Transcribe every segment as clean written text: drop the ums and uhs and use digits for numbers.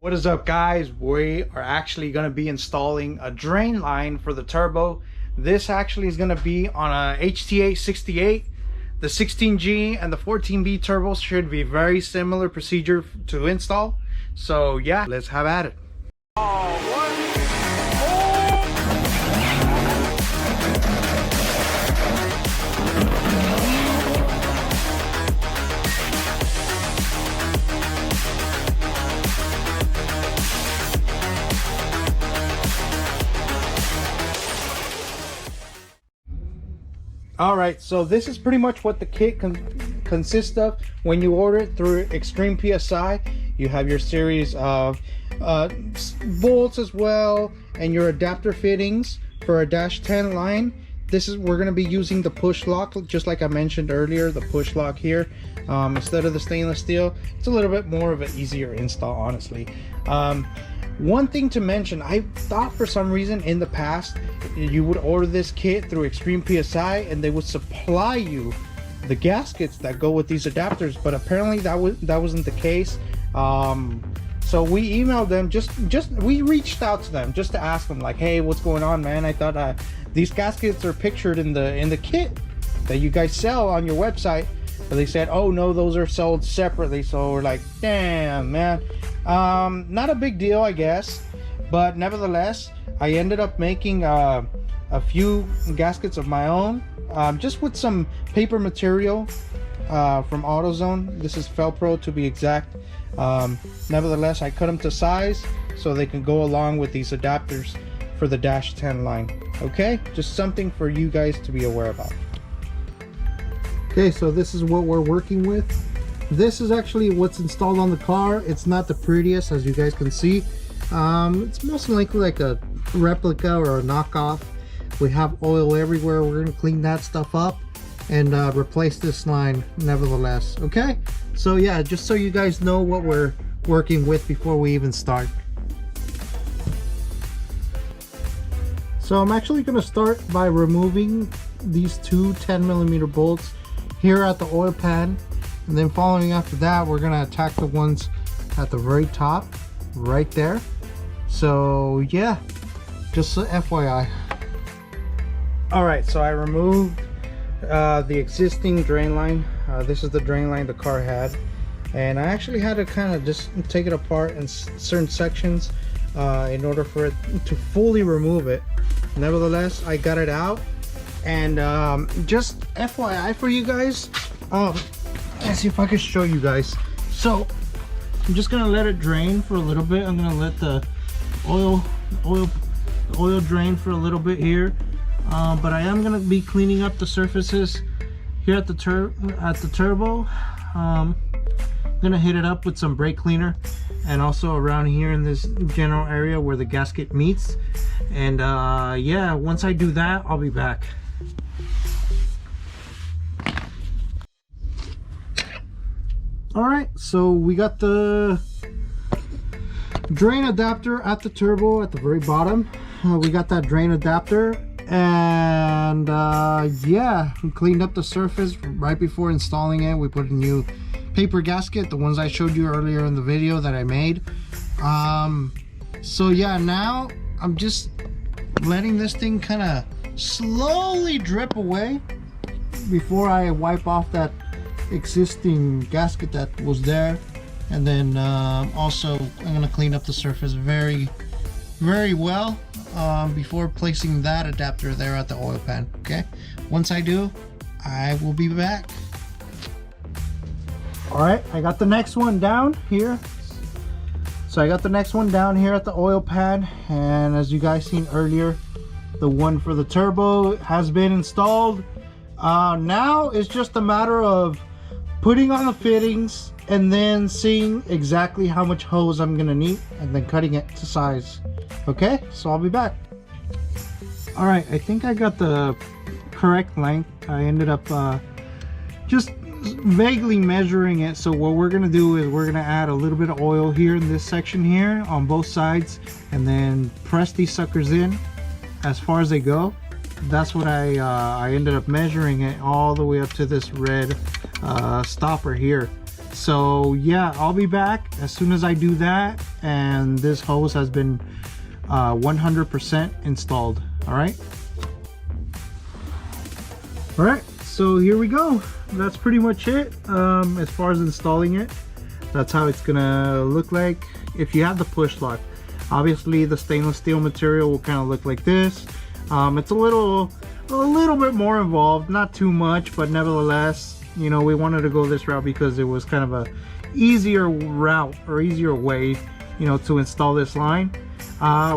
What is up, guys? We are actually going to be installing a drain line for the turbo. This actually is going to be on a HTA68. The 16G and the 14B turbos should be very similar procedure to install. So yeah, let's have at it. Alright, so this is pretty much what the kit consists of. When you order it through ExtremePsi, you have your series of bolts as well, and your adapter fittings for a -10 line. We're going to be using the push lock, just like I mentioned earlier, the push lock here. Instead of the stainless steel, it's a little bit more of an easier install, honestly. One thing to mention, I thought for some reason in the past you would order this kit through ExtremePsi and they would supply you the gaskets that go with these adapters, but apparently that wasn't the case. So we emailed them, we reached out to them just to ask them, like, hey, what's going on, man? I thought these gaskets are pictured in the kit that you guys sell on your website, but they said, oh no, those are sold separately. So we're like, damn, man. Not a big deal, I guess, but nevertheless, I ended up making a few gaskets of my own, just with some paper material from AutoZone. This is Felpro to be exact. Nevertheless, I cut them to size so they can go along with these adapters for the -10 line. Okay, just something for you guys to be aware about. Okay, so this is what we're working with. This is actually what's installed on the car. It's not the prettiest, as you guys can see. It's most likely like a replica or a knockoff. We have oil everywhere. We're going to clean that stuff up and replace this line nevertheless. Okay, so yeah, just so you guys know what we're working with before we even start. So I'm actually going to start by removing these two 10mm bolts here at the oil pan. And then following after that, we're gonna attack the ones at the very top, right there. So yeah, just so FYI. All right, so I removed the existing drain line. This is the drain line the car had, and I actually had to kind of just take it apart in certain sections in order for it to fully remove it. Nevertheless, I got it out, and just FYI for you guys. Let's see if I can show you guys. So I'm just gonna let it drain for a little bit. I'm gonna let the oil drain for a little bit here, but I am gonna be cleaning up the surfaces here at the turbo. I'm gonna hit it up with some brake cleaner, and also around here in this general area where the gasket meets. And yeah, once I do that, I'll be back. Alright, so we got the drain adapter at the turbo at the very bottom. We got that drain adapter, and yeah, we cleaned up the surface right before installing it. We put a new paper gasket, the ones I showed you earlier in the video that I made. So yeah, now I'm just letting this thing kind of slowly drip away before I wipe off that existing gasket that was there. And then also I'm going to clean up the surface very well before placing that adapter there at the oil pan. Okay, once I do, I will be back. All right, I got the next one down here. So I got the next one down here at the oil pan, and as you guys seen earlier, the one for the turbo has been installed. Now it's just a matter of putting on the fittings and then seeing exactly how much hose I'm gonna need and then cutting it to size. Okay, so I'll be back. All right, I think I got the correct length. I ended up just vaguely measuring it. So what we're gonna do is we're gonna add a little bit of oil here in this section here on both sides, and then press these suckers in as far as they go. That's what I ended up measuring it all the way up to this red stopper here. So yeah, I'll be back as soon as I do that and this hose has been 100% installed. All right, so here we go. That's pretty much it. As far as installing it, that's how it's gonna look like if you have the push lock. Obviously the stainless steel material will kind of look like this. It's a little bit more involved, not too much, but nevertheless, you know, we wanted to go this route because it was kind of a easier route or easier way, you know, to install this line.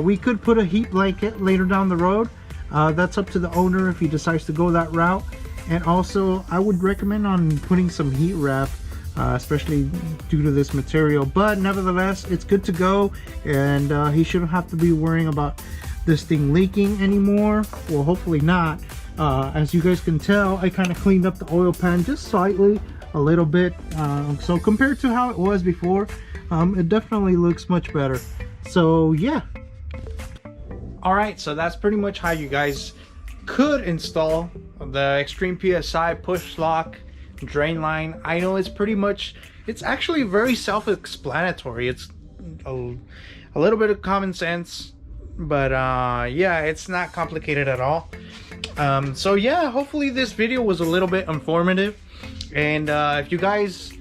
We could put a heat blanket later down the road. That's up to the owner if he decides to go that route. And also I would recommend on putting some heat wrap, especially due to this material, but nevertheless it's good to go, and he shouldn't have to be worrying about this thing leaking anymore. Well, hopefully not. As you guys can tell, I kind of cleaned up the oil pan just slightly, a little bit, so compared to how it was before, it definitely looks much better. So yeah. All right, so that's pretty much how you guys could install the ExtremePsi push lock drain line. I know it's actually very self-explanatory. It's a little bit of common sense, but yeah, it's not complicated at all. So yeah, hopefully this video was a little bit informative, and if you guys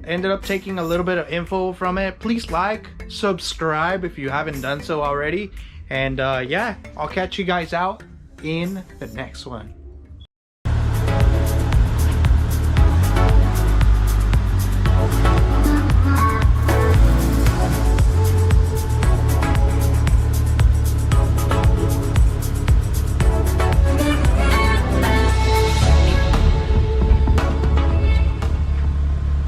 ended up taking a little bit of info from it, please like, subscribe if you haven't done so already, and yeah, I'll catch you guys out in the next one.